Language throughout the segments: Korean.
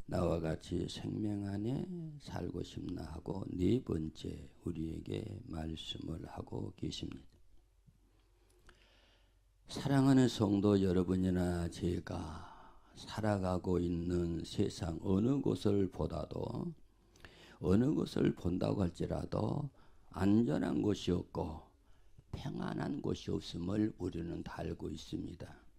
나와 같이 생명 안에 살고 싶나 하고 네 번째 우리에게 말씀을 하고 계십니다. 사랑하는 성도 여러분이나 제가 살아가고 있는 세상 어느 곳을 보다도 어느 곳을 본다고 할지라도 안전한 곳이 없고 평안한 곳이 없음을 우리는 다 알고 있습니다.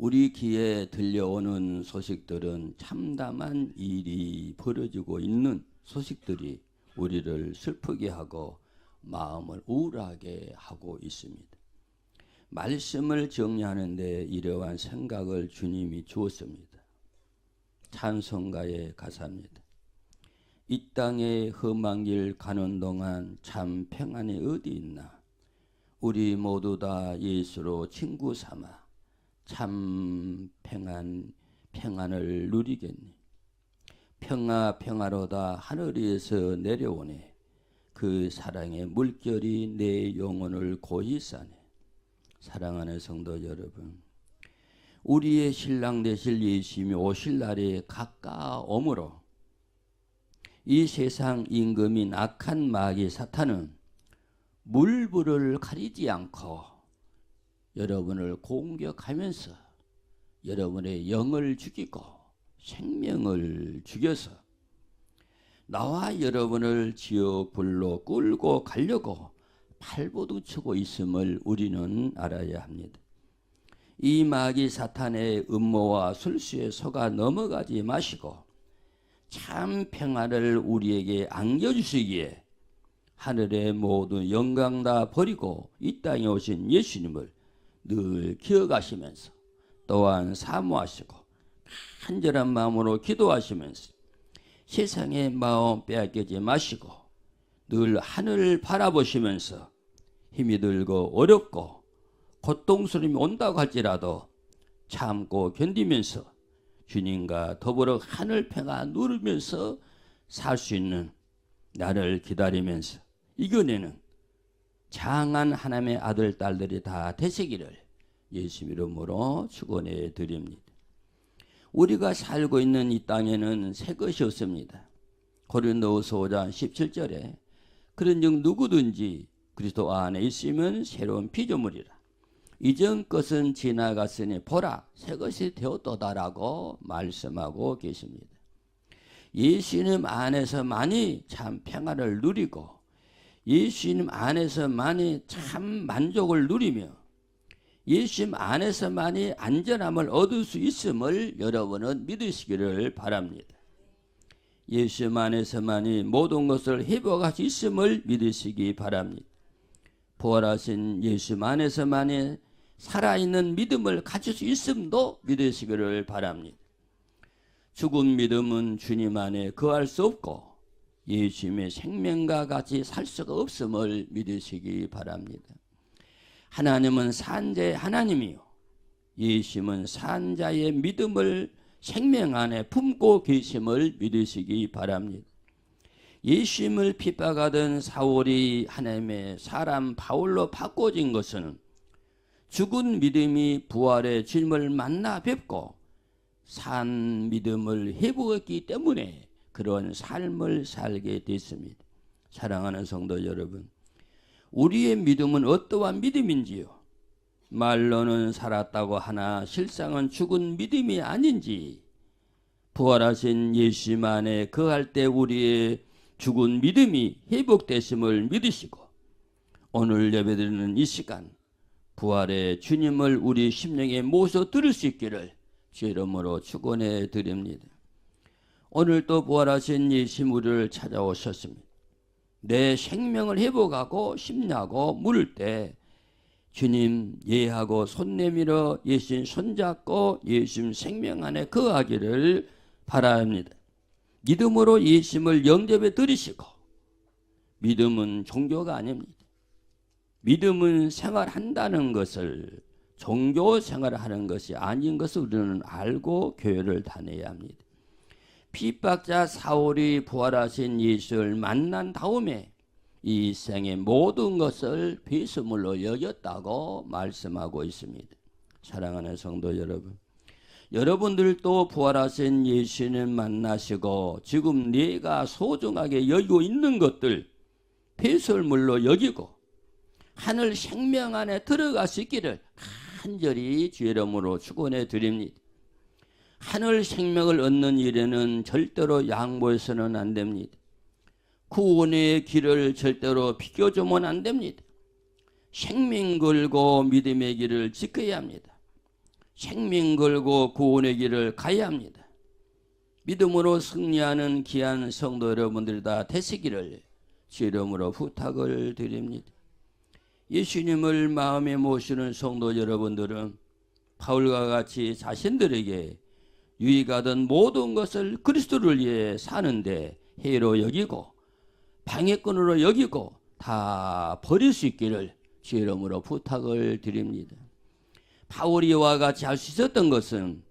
우리 귀에 들려오는 소식들은 참담한 일이 벌어지고 있는 소식들이 우리를 슬프게 하고 마음을 우울하게 하고 있습니다. 말씀을 정리하는데 이러한 생각을 주님이 주었습니다. 찬송가의 가사입니다. 이 땅의 험한 길 가는 동안 참 평안이 어디 있나. 우리 모두 다 예수로 친구 삼아 참 평안을 누리겠니. 평화로다 하늘에서 내려오네. 그 사랑의 물결이 내 영혼을 고이 싸네. 사랑하는 성도 여러분, 우리의 신랑 되실 예수님이 오실 날이 가까우므로 이 세상 임금인 악한 마귀 사탄은 물불을 가리지 않고 여러분을 공격하면서 여러분의 영을 죽이고 생명을 죽여서 나와 여러분을 지옥 불로 끌고 가려고 발버둥치고 있음을 우리는 알아야 합니다. 이 마귀 사탄의 음모와 술수에 속아 넘어가지 마시고 참 평안을 우리에게 안겨주시기에 하늘의 모든 영광 다 버리고 이 땅에 오신 예수님을 늘 기억하시면서 또한 사모하시고 간절한 마음으로 기도하시면서 세상의 마음 빼앗기지 마시고 늘 하늘을 바라보시면서 힘이 들고 어렵고 고통스러움이 온다고 할지라도 참고 견디면서 주님과 더불어 하늘 평안 누리면서 살 수 있는 나를 기다리면서 이겨내는 장한 하나님의 아들 딸들이 다 되시기를 예수 이름으로 축원해 드립니다. 우리가 살고 있는 이 땅에는 새 것이 없습니다. 고린도후서 5장 17절에 그런즉 누구든지 그리스도 안에 있으면 새로운 피조물이라. 이전 것은 지나갔으니 보라 새 것이 되었도다라고 말씀하고 계십니다. 예수님 안에서만이 참 평안을 누리고 예수님 안에서만이 참 만족을 누리며 예수님 안에서만이 안전함을 얻을 수 있음을 여러분은 믿으시기를 바랍니다. 예수님 안에서만이 모든 것을 회복할 수 있음을 믿으시기 바랍니다. 부활하신 예수님 안에서만이 살아있는 믿음을 가질 수 있음도 믿으시기를 바랍니다. 죽은 믿음은 주님 안에 거할 수 없고 예수님의 생명과 같이 살 수가 없음을 믿으시기 바랍니다. 하나님은 산자의 하나님이요 예수님은 산자의 믿음을 생명 안에 품고 계심을 믿으시기 바랍니다. 예수님을 핍박하던 사울이 하나님의 사람 바울로 바꿔진 것은 죽은 믿음이 부활의 주님을 만나 뵙고 산 믿음을 회복했기 때문에 그런 삶을 살게 됐습니다. 사랑하는 성도 여러분, 우리의 믿음은 어떠한 믿음인지요? 말로는 살았다고 하나 실상은 죽은 믿음이 아닌지 부활하신 예수님 안에 거할 때 우리의 죽은 믿음이 회복되심을 믿으시고 오늘 예배드리는 이 시간 부활의 주님을 우리 심령에 모셔 들을 수 있기를 주 이름으로 축원해 드립니다. 오늘 또 부활하신 예수님 우리를 찾아오셨습니다. 내 생명을 회복하고 싶냐고 물을 때 주님 예하고 손 내밀어 예수님 손잡고 예수님 생명 안에 거하기를 바랍니다. 믿음으로 예수님을 영접해 드리시고 믿음은 종교가 아닙니다. 믿음은 생활한다는 것을 종교 생활하는 것이 아닌 것을 우리는 알고 교회를 다녀야 합니다. 핍박자 사울이 부활하신 예수를 만난 다음에 이 생의 모든 것을 배수물로 여겼다고 말씀하고 있습니다. 사랑하는 성도 여러분, 여러분들도 부활하신 예수님 만나시고 지금 내가 소중하게 여기고 있는 것들 배설물로 여기고 하늘 생명 안에 들어갈 수 있기를 간절히 주의 이름으로 축원해 드립니다. 하늘 생명을 얻는 일에는 절대로 양보해서는 안 됩니다. 구원의 길을 절대로 비켜주면 안 됩니다. 생명 걸고 믿음의 길을 지켜야 합니다. 생명 걸고 구원의 길을 가야 합니다. 믿음으로 승리하는 귀한 성도 여러분들 다 되시기를 주 이름으로 부탁을 드립니다. 예수님을 마음에 모시는 성도 여러분들은 바울과 같이 자신들에게 유익하던 모든 것을 그리스도를 위해 사는데 해로 여기고 방해꾼으로 여기고 다 버릴 수 있기를 주 이름으로 부탁을 드립니다. 바울이 이와 같이 할 수 있었던 것은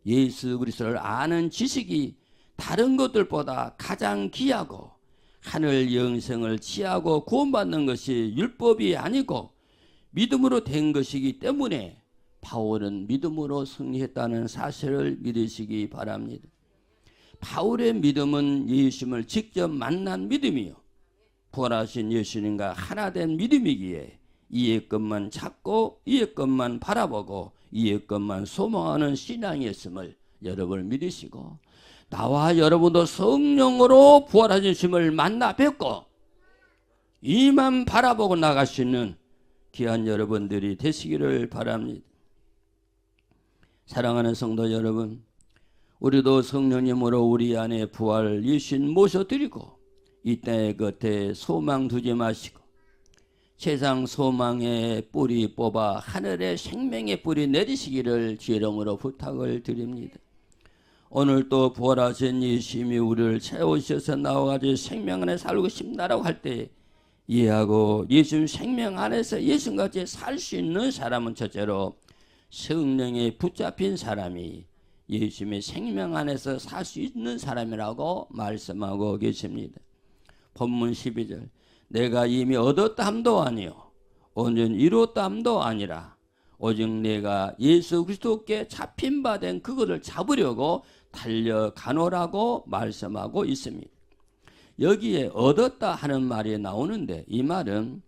예수 그리스도를 아는 지식이 다른 것들보다 가장 귀하고 하늘 영생을 취하고 구원받는 것이 율법이 아니고 믿음으로 된 것이기 때문에 바울은 믿음으로 승리했다는 사실을 믿으시기 바랍니다. 바울의 믿음은 예수님을 직접 만난 믿음이요 부활하신 예수님과 하나 된 믿음이기에 이의 것만 찾고 이의 것만 바라보고 이의 것만 소망하는 신앙이었음을 여러분 믿으시고 나와 여러분도 성령으로 부활하신 예수님을 만나 뵙고 이만 바라보고 나갈 수 있는 귀한 여러분들이 되시기를 바랍니다. 사랑하는 성도 여러분, 우리도 성령님으로 우리 안에 부활 예수님 모셔드리고 이 땅의 겉에 소망 두지 마시고 세상 소망의 뿌리 뽑아 하늘의 생명의 뿌리 내리시기를 주 이름으로 부탁을 드립니다. 오늘 또 부활하신 예수님이 우리를 채우셔서 나와가지고 생명 안에 살고 싶다라고 할 때 이해하고 예수님 생명 안에서 예수님같이 살 수 있는 사람은 첫째로 성령에 붙잡힌 사람이 예수님의 생명 안에서 살 수 있는 사람이라고 말씀하고 계십니다. 본문 12절 내가 이미 얻었다 함도 아니요 온전히 이루었다 함도 아니라 오직 내가 예수 그리스도께 잡힌 바 된 그것을 잡으려고 달려가노라고 말씀하고 있습니다. 여기에 얻었다 하는 말이 나오는데 이 말은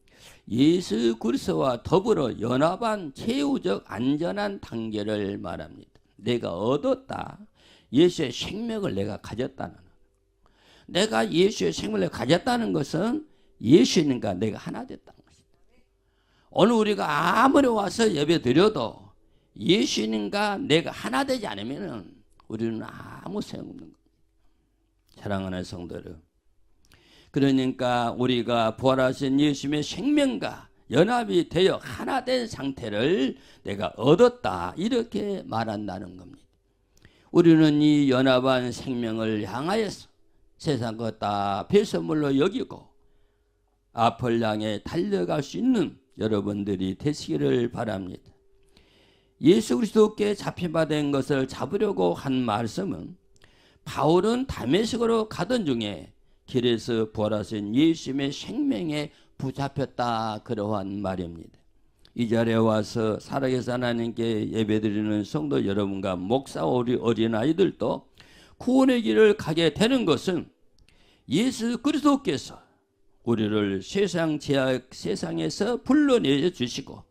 예수 그리스도와 더불어 연합한 최후적 안전한 단계를 말합니다. 내가 얻었다. 예수의 생명을 내가 가졌다는 내가 예수의 생명을 가졌다는 것은 예수님과 내가 하나 됐다는 것이다. 오늘 우리가 아무리 와서 예배 드려도 예수님과 내가 하나 되지 않으면 우리는 아무 소용없는 겁니다. 사랑하는 성도 여러분, 그러니까 우리가 부활하신 예수님의 생명과 연합이 되어 하나 된 상태를 내가 얻었다 이렇게 말한다는 겁니다. 우리는 이 연합한 생명을 향하여서 세상 것 다 배설물로 여기고 앞을 향해 달려갈 수 있는 여러분들이 되시기를 바랍니다. 예수 그리스도께 잡힌 바 된 것을 잡으려고 한 말씀은 바울은 다메섹으로 가던 중에 길에서 부활하신 예수님의 생명에 붙잡혔다 그러한 말입니다. 이 자리에 와서 살아계신 하나님께 예배드리는 성도 여러분과 목사 우리 어린아이들도 구원의 길을 가게 되는 것은 예수 그리스도께서 우리를 세상 죄악 세상에서 불러내 주시고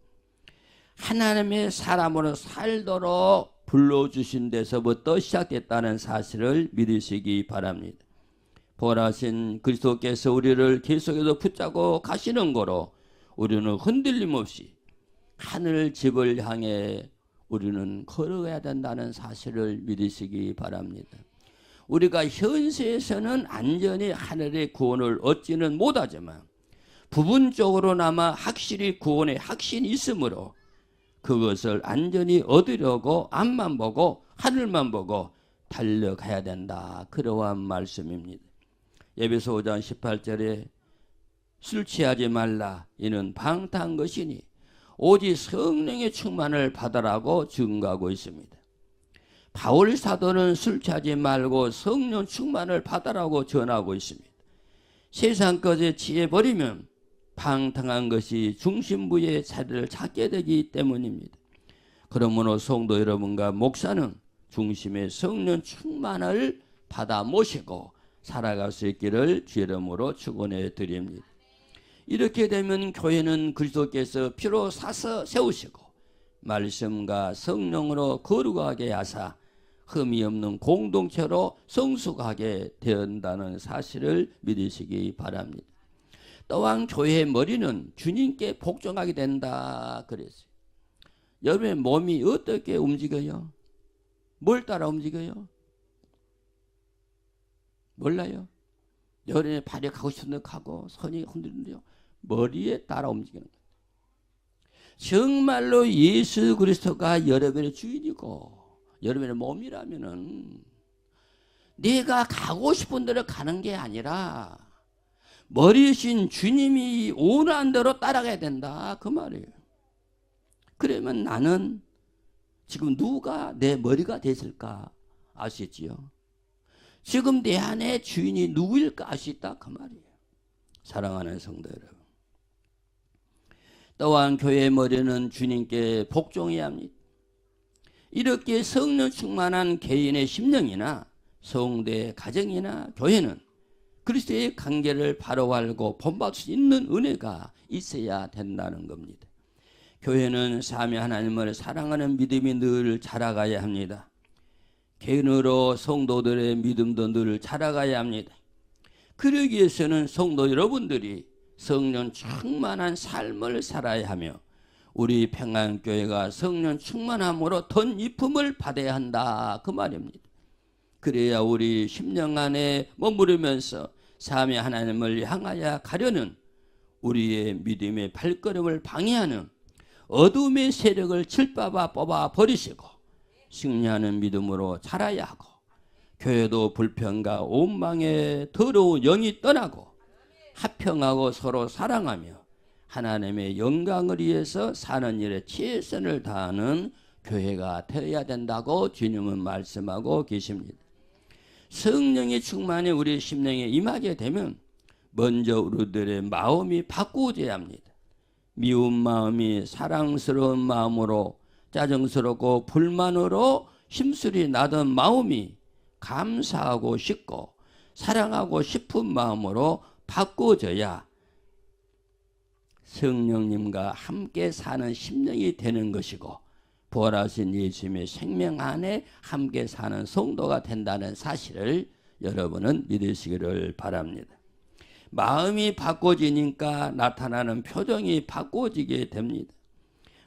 하나님의 사람으로 살도록 불러주신 데서부터 시작됐다는 사실을 믿으시기 바랍니다. 부활하신 그리스도께서 우리를 계속해서 붙잡고 가시는 거로 우리는 흔들림 없이 하늘 집을 향해 우리는 걸어가야 된다는 사실을 믿으시기 바랍니다. 우리가 현세에서는 안전히 하늘의 구원을 얻지는 못하지만 부분적으로나마 확실히 구원의 확신이 있으므로 그것을 안전히 얻으려고 앞만 보고 하늘만 보고 달려가야 된다. 그러한 말씀입니다. 에베소 5장 18절에 술 취하지 말라 이는 방탕한 것이니 오직 성령의 충만을 받으라고 증거하고 있습니다. 바울 사도는 술 취하지 말고 성령 충만을 받으라고 전하고 있습니다. 세상 것에 취해버리면 방탕한 것이 중심부의 자리를 찾게 되기 때문입니다. 그러므로 성도 여러분과 목사는 중심의 성령 충만을 받아 모시고 살아갈 수 있기를 주의 이름으로 축원해 드립니다. 이렇게 되면 교회는 그리스도께서 피로 사서 세우시고 말씀과 성령으로 거룩하게 하사 흠이 없는 공동체로 성숙하게 된다는 사실을 믿으시기 바랍니다. 또한 교회의 머리는 주님께 복종하게 된다 그랬어요. 여러분의 몸이 어떻게 움직여요? 뭘 따라 움직여요? 몰라요? 여러분의 발이 가고 싶은 데 가고 손이 흔들리는데요. 머리에 따라 움직이는 거예요. 정말로 예수 그리스도가 여러분의 주인이고 여러분의 몸이라면은 내가 가고 싶은 데로 가는 게 아니라 머리신 주님이 원하는 대로 따라가야 된다 그 말이에요. 그러면 나는 지금 누가 내 머리가 됐을까 아시지요? 지금 내 안에 주인이 누구일까 알 수 있다 그 말이에요. 사랑하는 성도 여러분, 또한 교회의 머리는 주님께 복종해야 합니다. 이렇게 성령 충만한 개인의 심령이나 성대 가정이나 교회는 그리스도의 관계를 바로 알고 본받을 수 있는 은혜가 있어야 된다는 겁니다. 교회는 삼위 하나님을 사랑하는 믿음이 늘 자라가야 합니다. 개인으로 성도들의 믿음도 늘 자라가야 합니다. 그러기 위해서는 성도 여러분들이 성령 충만한 삶을 살아야 하며 우리 평안교회가 성령 충만함으로 덧입음을 받아야 한다 그 말입니다. 그래야 우리 심령 안에 머무르면서 삼위 하나님을 향하여 가려는 우리의 믿음의 발걸음을 방해하는 어둠의 세력을 칠바바 뽑아 버리시고 승리하는 믿음으로 자라야 하고 교회도 불평과 원망의 더러운 영이 떠나고 화평하고 서로 사랑하며 하나님의 영광을 위해서 사는 일에 최선을 다하는 교회가 되어야 된다고 주님은 말씀하고 계십니다. 성령의 충만이 우리 심령에 임하게 되면 먼저 우리들의 마음이 바꾸어져야 합니다. 미운 마음이 사랑스러운 마음으로 짜증스럽고 불만으로 심술이 나던 마음이 감사하고 싶고 사랑하고 싶은 마음으로 바꾸어져야 성령님과 함께 사는 심령이 되는 것이고 부활하신 예수님의 생명 안에 함께 사는 성도가 된다는 사실을 여러분은 믿으시기를 바랍니다. 마음이 바꿔지니까 나타나는 표정이 바꿔지게 됩니다.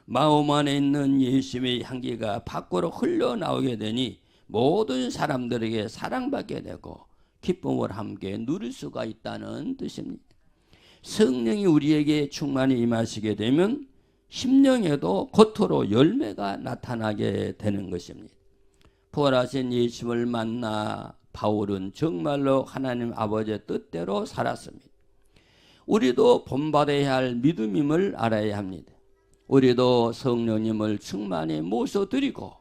마음 안에 있는 예수님의 향기가 밖으로 흘러나오게 되니 모든 사람들에게 사랑받게 되고 기쁨을 함께 누릴 수가 있다는 뜻입니다. 성령이 우리에게 충만히 임하시게 되면 심령에도 겉으로 열매가 나타나게 되는 것입니다. 부활하신 예수를 만나 바울은 정말로 하나님 아버지의 뜻대로 살았습니다. 우리도 본받아야 할 믿음임을 알아야 합니다. 우리도 성령님을 충만히 모셔드리고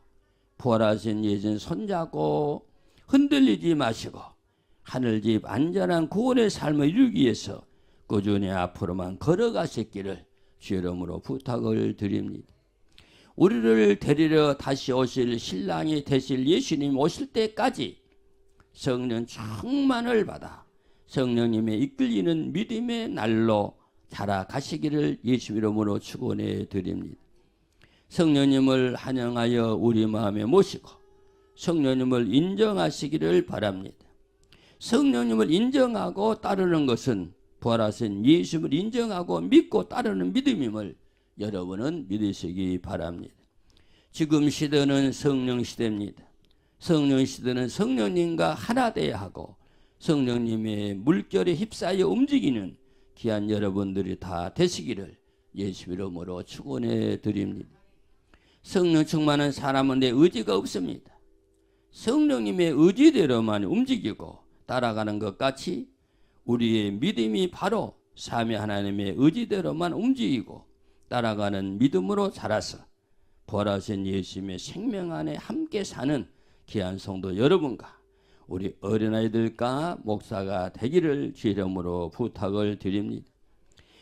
부활하신 예수님 손잡고 흔들리지 마시고 하늘집 안전한 구원의 삶을 이루기 위해서 꾸준히 앞으로만 걸어가시기를 주의 이름으로 부탁을 드립니다. 우리를 데리러 다시 오실 신랑이 되실 예수님 오실 때까지 성령 충만을 받아 성령님의 이끌리는 믿음의 날로 자라가시기를 예수 이름으로 축원해 드립니다. 성령님을 환영하여 우리 마음에 모시고 성령님을 인정하시기를 바랍니다. 성령님을 인정하고 따르는 것은 부활하신 예수님을 인정하고 믿고 따르는 믿음임을 여러분은 믿으시기 바랍니다. 지금 시대는 성령 시대입니다. 성령 시대는 성령님과 하나 되어야 하고 성령님의 물결에 휩싸여 움직이는 귀한 여러분들이 다 되시기를 예수 이름으로 축원해 드립니다. 성령 충만한 사람은 내 의지가 없습니다. 성령님의 의지대로만 움직이고 따라가는 것 같이 우리의 믿음이 바로 삼위 하나님의 의지대로만 움직이고 따라가는 믿음으로 자라서 부활하신 예수님의 생명 안에 함께 사는 귀한 성도 여러분과 우리 어린아이들과 목사가 되기를 주의 이름으로 부탁을 드립니다.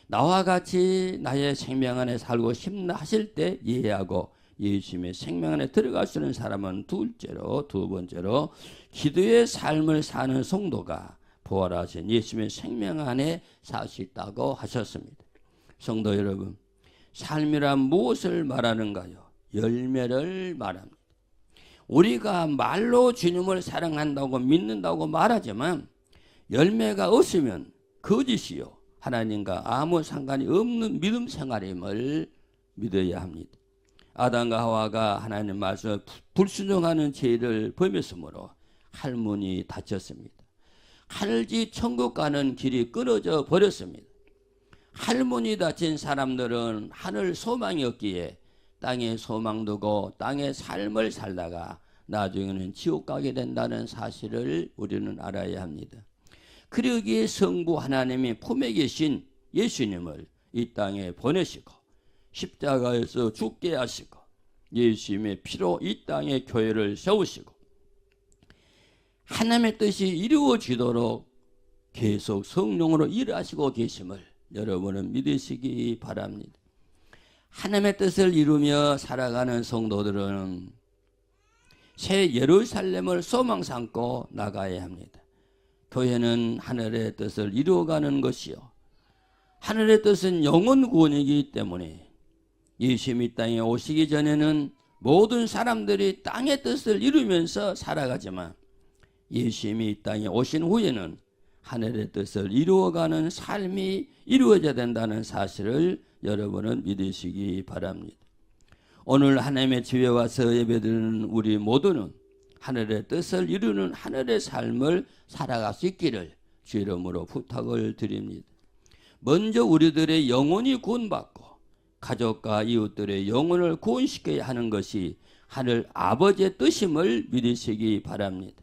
나와 같이 나의 생명 안에 살고 싶나 하실 때 이해하고 예수님의 생명 안에 들어갈 수 있는 사람은 두 번째로 기도의 삶을 사는 성도가 부활하신 예수님의 생명 안에 살 수 있다고 하셨습니다. 성도 여러분, 삶이란 무엇을 말하는가요? 열매를 말합니다. 우리가 말로 주님을 사랑한다고 믿는다고 말하지만 열매가 없으면 거짓이요, 하나님과 아무 상관이 없는 믿음 생활임을 믿어야 합니다. 아담과 하와가 하나님 말씀을 불순종하는 죄를 범했으므로 할문이 닫혔습니다. 하늘지 천국 가는 길이 끊어져 버렸습니다. 할문이 닫힌 사람들은 하늘 소망이 없기에 땅에 소망 두고 땅의 삶을 살다가 나중에는 지옥 가게 된다는 사실을 우리는 알아야 합니다. 그러기에 성부 하나님이 품에 계신 예수님을 이 땅에 보내시고 십자가에서 죽게 하시고 예수님의 피로 이 땅에 교회를 세우시고 하나님의 뜻이 이루어지도록 계속 성령으로 일하시고 계심을 여러분은 믿으시기 바랍니다. 하나님의 뜻을 이루며 살아가는 성도들은 새 예루살렘을 소망 삼고 나가야 합니다. 교회는 하늘의 뜻을 이루어가는 것이요, 하늘의 뜻은 영혼 구원이기 때문에 예수님이 이 땅에 오시기 전에는 모든 사람들이 땅의 뜻을 이루면서 살아가지만 예수님이 이 땅에 오신 후에는 하늘의 뜻을 이루어가는 삶이 이루어져야 된다는 사실을 여러분은 믿으시기 바랍니다. 오늘 하나님의 집에 와서 예배드리는 우리 모두는 하늘의 뜻을 이루는 하늘의 삶을 살아갈 수 있기를 주 이름으로 부탁을 드립니다. 먼저 우리들의 영혼이 구원받고 가족과 이웃들의 영혼을 구원시켜야 하는 것이 하늘 아버지의 뜻임을 믿으시기 바랍니다.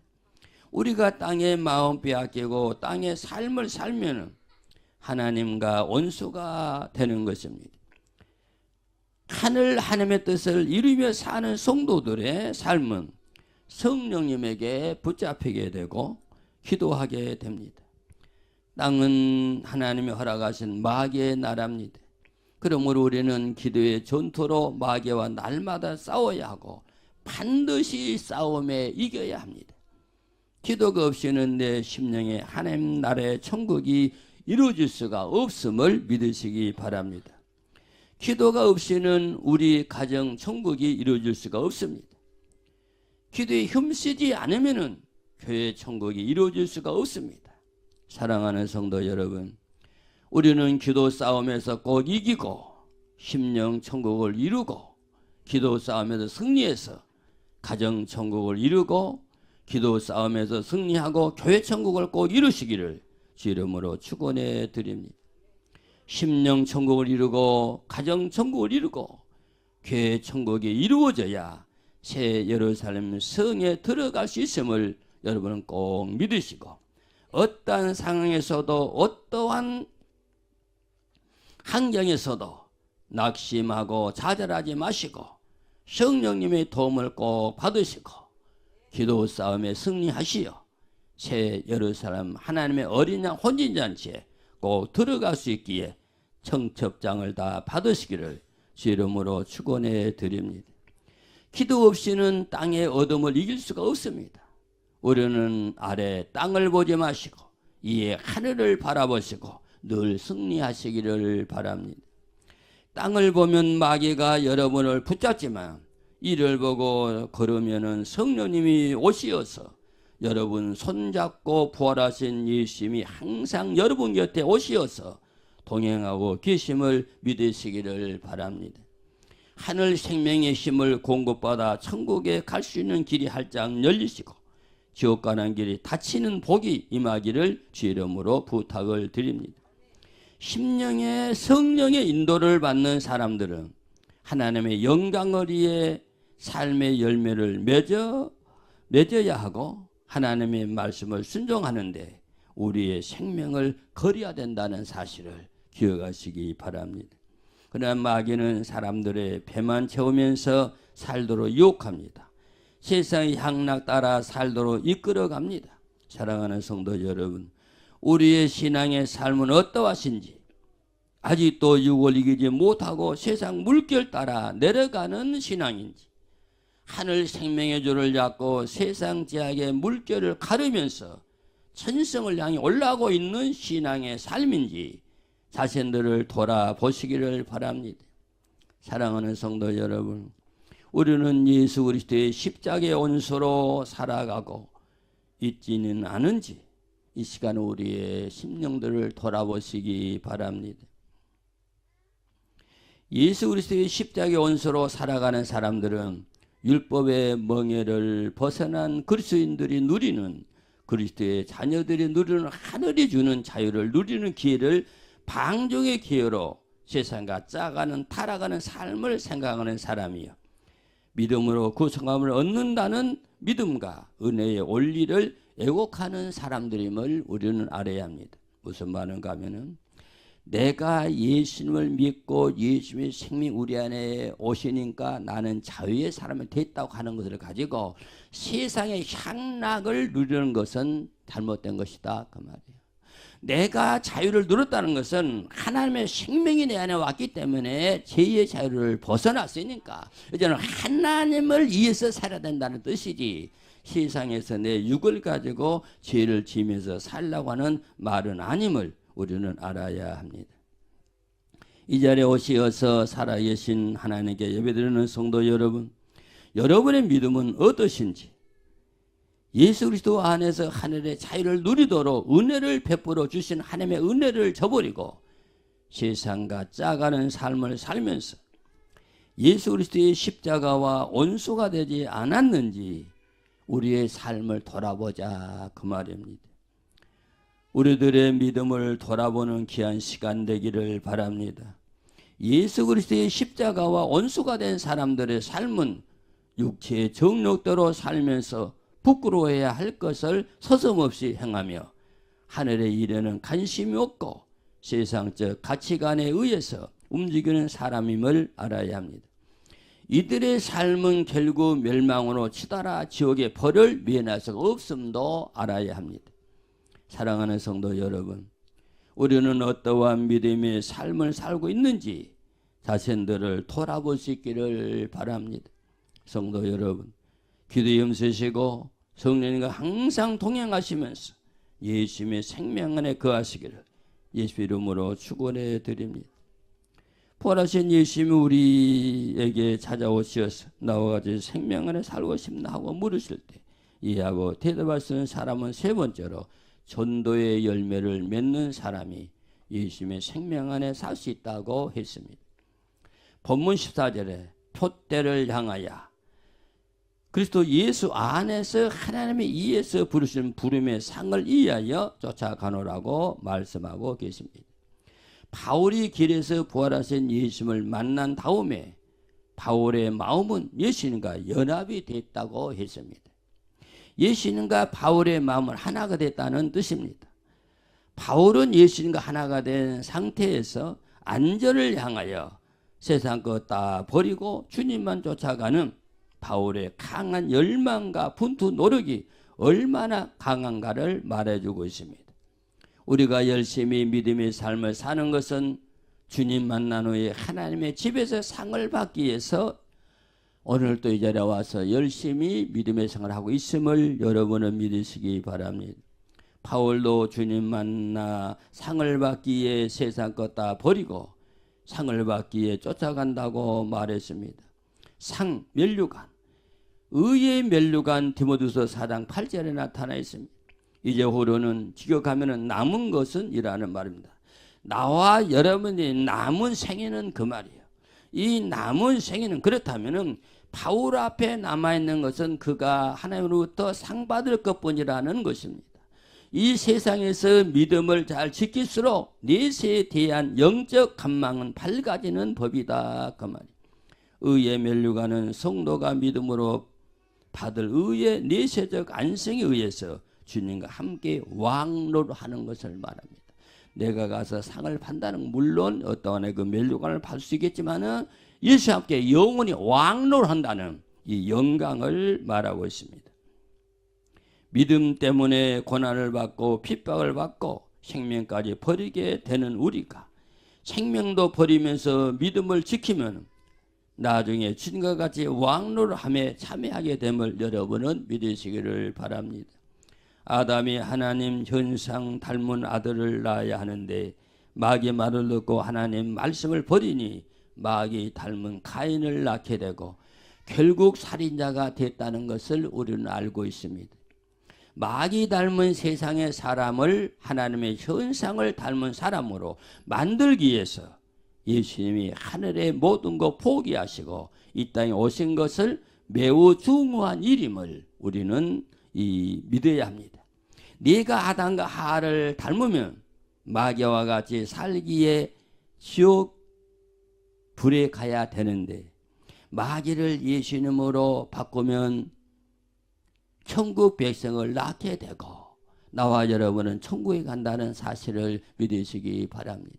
우리가 땅의 마음 빼앗기고 땅의 삶을 살면 하나님과 원수가 되는 것입니다. 하나님의 뜻을 이루며 사는 성도들의 삶은 성령님에게 붙잡히게 되고 기도하게 됩니다. 땅은 하나님이 허락하신 마귀의 나라입니다. 그러므로 우리는 기도의 전투로 마귀와 날마다 싸워야 하고 반드시 싸움에 이겨야 합니다. 기도가 없이는 내 심령에 하나님 나라의 천국이 이루어질 수가 없음을 믿으시기 바랍니다. 기도가 없이는 우리 가정 천국이 이루어질 수가 없습니다. 기도에 힘쓰지 않으면 교회 천국이 이루어질 수가 없습니다. 사랑하는 성도 여러분, 우리는 기도 싸움에서 꼭 이기고 심령 천국을 이루고 기도 싸움에서 승리해서 가정 천국을 이루고 기도 싸움에서 승리하고 교회 천국을 꼭 이루시기를 주 이름으로 축원해 드립니다. 심령 천국을 이루고 가정 천국을 이루고 교회 천국이 이루어져야 새 예루살렘 성에 들어갈 수 있음을 여러분은 꼭 믿으시고 어떠한 상황에서도 어떠한 환경에서도 낙심하고 좌절하지 마시고 성령님의 도움을 꼭 받으시고 기도 싸움에 승리하시어 새 예루살렘 하나님의 어린 양 혼인잔치에 꼭 들어갈 수 있기에 청첩장을 다 받으시기를 주 이름으로 축원해 드립니다. 기도 없이는 땅의 어둠을 이길 수가 없습니다. 우리는 아래 땅을 보지 마시고 이에 하늘을 바라보시고 늘 승리하시기를 바랍니다. 땅을 보면 마귀가 여러분을 붙잡지만 이를 보고 걸으면은 성령님이 오시어서 여러분 손잡고 부활하신 예수님이 항상 여러분 곁에 오시어서 동행하고 계심을 믿으시기를 바랍니다. 하늘 생명의 힘을 공급받아 천국에 갈 수 있는 길이 활짝 열리시고 지옥 가는 길이 닫히는 복이 임하기를 주 이름으로 부탁을 드립니다. 심령의 성령의 인도를 받는 사람들은 하나님의 영광을 위해 삶의 열매를 맺어야 하고 하나님의 말씀을 순종하는데 우리의 생명을 걸어야 된다는 사실을 기억하시기 바랍니다. 그러나 마귀는 사람들의 배만 채우면서 살도록 유혹합니다. 세상의 향락 따라 살도록 이끌어갑니다. 사랑하는 성도 여러분, 우리의 신앙의 삶은 어떠하신지 아직도 육을 이기지 못하고 세상 물결 따라 내려가는 신앙인지, 하늘 생명의 줄을 잡고 세상 제약의 물결을 가르면서 천성을 향해 올라가고 있는 신앙의 삶인지 자신들을 돌아보시기를 바랍니다. 사랑하는 성도 여러분, 우리는 예수 그리스도의 십자가의 온수로 살아가고 있지는 않은지 이 시간 우리의 심령들을 돌아보시기 바랍니다. 예수 그리스도의 십자가의 온수로 살아가는 사람들은 율법의 멍에를 벗어난 그리스도인들이 누리는, 그리스도의 자녀들이 누리는 하늘이 주는 자유를 누리는 기회를 방종의 기회로 세상과 짜가는 타락하는 삶을 생각하는 사람이요, 믿음으로 구성함을 얻는다는 믿음과 은혜의 원리를 애곡하는 사람들임을 우리는 알아야 합니다. 무슨 말인가 하면은, 내가 예수님을 믿고 예수님의 생명 우리 안에 오시니까 나는 자유의 사람이 됐다고 하는 것을 가지고 세상의 향락을 누리는 것은 잘못된 것이다, 그 말이에요. 내가 자유를 누렸다는 것은 하나님의 생명이 내 안에 왔기 때문에 죄의 자유를 벗어났으니까 이제는 하나님을 위해서 살아야 된다는 뜻이지, 세상에서 내 육을 가지고 죄를 지면서 살라고 하는 말은 아님을 우리는 알아야 합니다. 이 자리에 오시어서 살아계신 하나님께 예배드리는 성도 여러분, 여러분의 믿음은 어떠신지, 예수 그리스도 안에서 하늘의 자유를 누리도록 은혜를 베풀어 주신 하나님의 은혜를 저버리고 세상과 짜가는 삶을 살면서 예수 그리스도의 십자가와 온수가 되지 않았는지 우리의 삶을 돌아보자, 그 말입니다. 우리들의 믿음을 돌아보는 귀한 시간 되기를 바랍니다. 예수 그리스도의 십자가와 온수가 된 사람들의 삶은 육체의 정욕대로 살면서 부끄러워해야 할 것을 서슴없이 행하며 하늘의 일에는 관심이 없고 세상적 가치관에 의해서 움직이는 사람임을 알아야 합니다. 이들의 삶은 결국 멸망으로 치달아 지옥의 벌을 면할 수가 없음도 알아야 합니다. 사랑하는 성도 여러분, 우리는 어떠한 믿음의 삶을 살고 있는지 자신들을 돌아볼 수 있기를 바랍니다. 성도 여러분, 기도 염쓰시고 성령님과 항상 동행하시면서 예수님의 생명 안에 거하시기를 예수 이름으로 축원해 드립니다. 부활하신 예수님이 우리에게 찾아오셔서 나와 같이 생명 안에 살고 싶나 하고 물으실 때 이해하고 대답할 수 있는 사람은 세 번째로 전도의 열매를 맺는 사람이 예수님의 생명 안에 살 수 있다고 했습니다. 본문 14절에 표대를 향하여 그리스도 예수 안에서 하나님의 이에서 부르신 부름의 상을 이하여 쫓아가노라고 말씀하고 계십니다. 바울이 길에서 부활하신 예수님을 만난 다음에 바울의 마음은 예수님과 연합이 됐다고 했습니다. 예수님과 바울의 마음은 하나가 됐다는 뜻입니다. 바울은 예수님과 하나가 된 상태에서 안전을 향하여 세상 것 다 버리고 주님만 쫓아가는 바울의 강한 열망과 분투 노력이 얼마나 강한가를 말해주고 있습니다. 우리가 열심히 믿음의 삶을 사는 것은 주님 만난 후에 하나님의 집에서 상을 받기 위해서 오늘 또 이 자리에 와서 열심히 믿음의 생활을 하고 있음을 여러분은 믿으시기 바랍니다. 바울도 주님 만나 상을 받기 위해 세상 것 다 버리고 상을 받기 위해 쫓아간다고 말했습니다. 상, 면류관, 의의 면류관 디모데후서 4장 8절에 나타나 있습니다. 이제 후로는 지겨가면은 남은 것은 이라는 말입니다. 나와 여러분이 남은 생애는 그 말이에요. 이 남은 생애는 그렇다면은 바울 앞에 남아있는 것은 그가 하나님으로부터 상 받을 것뿐이라는 것입니다. 이 세상에서 믿음을 잘 지킬수록 내세에 대한 영적 간망은 밝아지는 법이다, 그 말이에요. 의의 면류관은 성도가 믿음으로 받을 의의 내세적 안성에 의해서 주님과 함께 왕노하는 것을 말합니다. 내가 가서 상을 판다는 물론 어떠한 그 면류관을 받을 수 있겠지만은 예수와 함께 영원히 왕노한다는 이 영광을 말하고 있습니다. 믿음 때문에 고난을 받고 핍박을 받고 생명까지 버리게 되는 우리가 생명도 버리면서 믿음을 지키면 나중에 주님과 같이 왕노릇함에 참여하게 됨을 여러분은 믿으시기를 바랍니다. 아담이 하나님 현상 닮은 아들을 낳아야 하는데 마귀의 말을 듣고 하나님 말씀을 버리니 마귀 닮은 가인을 낳게 되고 결국 살인자가 됐다는 것을 우리는 알고 있습니다. 마귀 닮은 세상의 사람을 하나님의 현상을 닮은 사람으로 만들기 위해서 예수님이 하늘의 모든 것 포기하시고 이 땅에 오신 것을 매우 중요한 일임을 우리는 믿어야 합니다. 네가 아담과 하와를 닮으면 마귀와 같이 살기에 지옥 불에 가야 되는데 마귀를 예수님으로 바꾸면 천국 백성을 낳게 되고 나와 여러분은 천국에 간다는 사실을 믿으시기 바랍니다.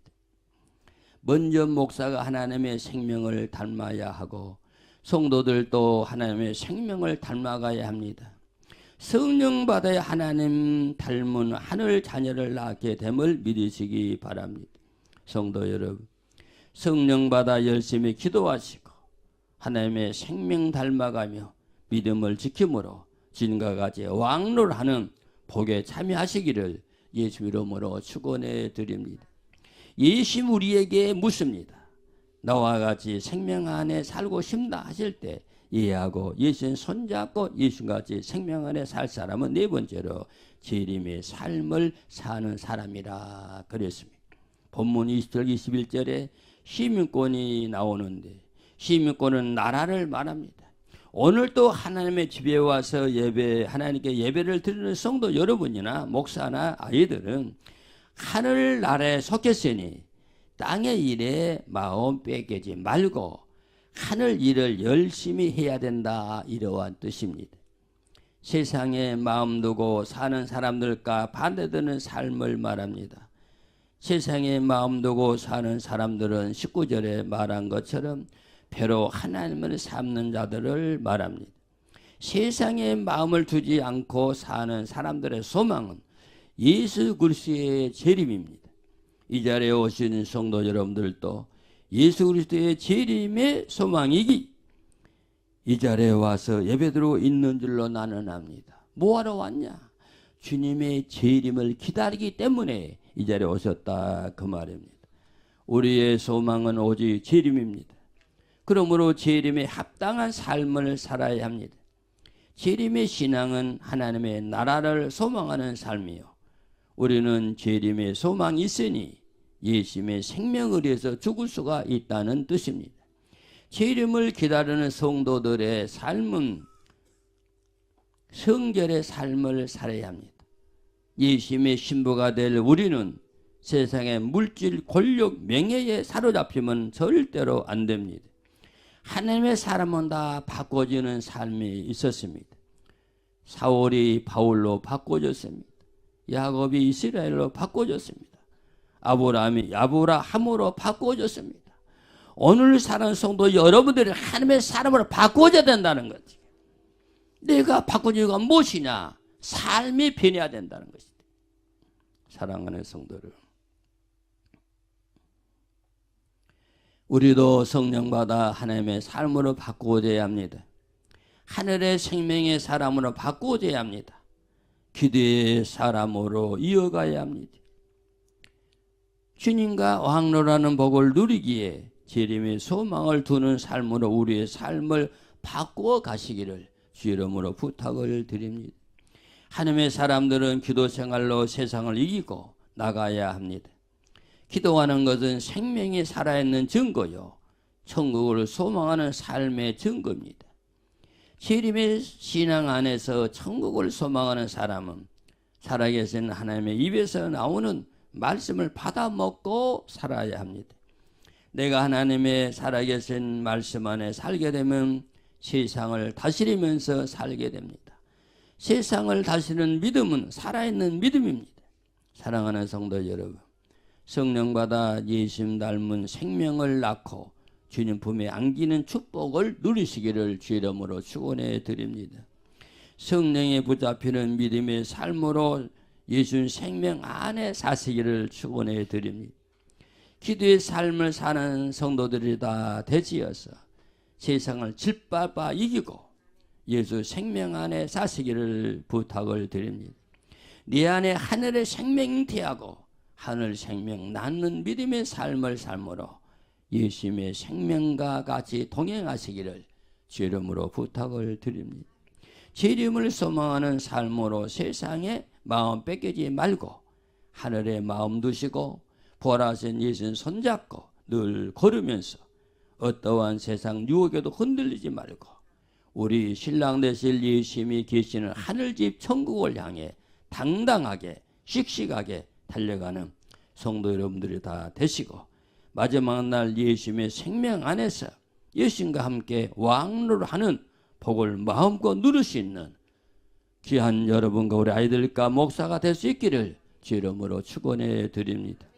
먼저 목사가 하나님의 생명을 닮아야 하고 성도들도 하나님의 생명을 닮아가야 합니다. 성령 받아야 하나님 닮은 하늘 자녀를 낳게 됨을 믿으시기 바랍니다. 성도 여러분, 성령 받아 열심히 기도하시고 하나님의 생명 닮아가며 믿음을 지킴으로 주님과 같이 왕노릇하는 복에 참여하시기를 예수 이름으로 축원해 드립니다. 예수님 우리에게 묻습니다. 나와 같이 생명 안에 살고 싶다 하실 때 이해하고 예수님 손잡고 예수님과 같이 생명 안에 살 사람은 네 번째로 재림의 삶을 사는 사람이라 그랬습니다. 본문 20절 21절에 시민권이 나오는데 시민권은 나라를 말합니다. 오늘 또 하나님의 집에 와서 하나님께 예배를 드리는 성도 여러분이나 목사나 아이들은 하늘나라에 속했으니 땅의 일에 마음 뺏기지 말고 하늘 일을 열심히 해야 된다, 이러한 뜻입니다. 세상에 마음 두고 사는 사람들과 반대되는 삶을 말합니다. 세상에 마음 두고 사는 사람들은 19절에 말한 것처럼 배로 하나님을 삼는 자들을 말합니다. 세상에 마음을 두지 않고 사는 사람들의 소망은 예수 그리스도의 재림입니다. 이 자리에 오신 성도 여러분들도 예수 그리스도의 재림의 소망이기 이 자리에 와서 예배드리고 있는 줄로 나는 압니다. 뭐하러 왔냐? 주님의 재림을 기다리기 때문에 이 자리에 오셨다, 그 말입니다. 우리의 소망은 오직 재림입니다. 그러므로 재림에 합당한 삶을 살아야 합니다. 재림의 신앙은 하나님의 나라를 소망하는 삶이요, 우리는 재림의 소망이 있으니 예수님의 생명을 위해서 죽을 수가 있다는 뜻입니다. 재림을 기다리는 성도들의 삶은 성결의 삶을 살아야 합니다. 예수님의 신부가 될 우리는 세상의 물질, 권력, 명예에 사로잡히면 절대로 안 됩니다. 하나님의 사람은 다 바꿔지는 삶이 있었습니다. 사울이 바울로 바꿔졌습니다. 야곱이 이스라엘로 바꿔졌습니다. 아브라함이 아브라함으로 바꿔졌습니다. 오늘 사는 성도 여러분들이 하나님의 사람으로 바꿔져야 된다는 거지. 내가 바꿔진 이유가 무엇이냐? 삶이 변해야 된다는 것이다. 사랑하는 성도들, 우리도 성령받아 하나님의 삶으로 바꾸어져야 합니다. 하늘의 생명의 사람으로 바꾸어져야 합니다. 기도의 사람으로 이어가야 합니다. 주님과 왕노라는 복을 누리기에 재림의 소망을 두는 삶으로 우리의 삶을 바꾸어 가시기를 주 이름으로 부탁을 드립니다. 하나님의 사람들은 기도 생활로 세상을 이기고 나가야 합니다. 기도하는 것은 생명이 살아있는 증거요, 천국을 소망하는 삶의 증거입니다. 재림의 신앙 안에서 천국을 소망하는 사람은 살아계신 하나님의 입에서 나오는 말씀을 받아 먹고 살아야 합니다. 내가 하나님의 살아계신 말씀 안에 살게 되면 세상을 다스리면서 살게 됩니다. 세상을 다스리는 믿음은 살아있는 믿음입니다. 사랑하는 성도 여러분, 성령 받아 예수님 닮은 생명을 낳고 주님 품에 안기는 축복을 누리시기를 주 이름으로 축원해 드립니다. 성령에 붙잡히는 믿음의 삶으로 예수님 생명 안에 사시기를 축원해 드립니다. 기도의 삶을 사는 성도들이 다 되지어서 세상을 짓밟아 이기고 예수 생명 안에 사시기를 부탁을 드립니다. 네 안에 하늘의 생명 잉태하고 하늘 생명 낳는 믿음의 삶을 삶으로 예수님의 생명과 같이 동행하시기를 주 이름으로 부탁을 드립니다. 주 이름을 소망하는 삶으로 세상에 마음 뺏기지 말고 하늘에 마음 두시고 부활하신 예수님 손잡고 늘 걸으면서 어떠한 세상 유혹에도 흔들리지 말고 우리 신랑 되실 예수님이 계시는 하늘집 천국을 향해 당당하게 씩씩하게 달려가는 성도 여러분들이 다 되시고 마지막 날 예수님의 생명 안에서 예수님과 함께 왕노하는 복을 마음껏 누릴 수 있는 귀한 여러분과 우리 아이들과 목사가 될 수 있기를 주 이름으로 축원해 드립니다.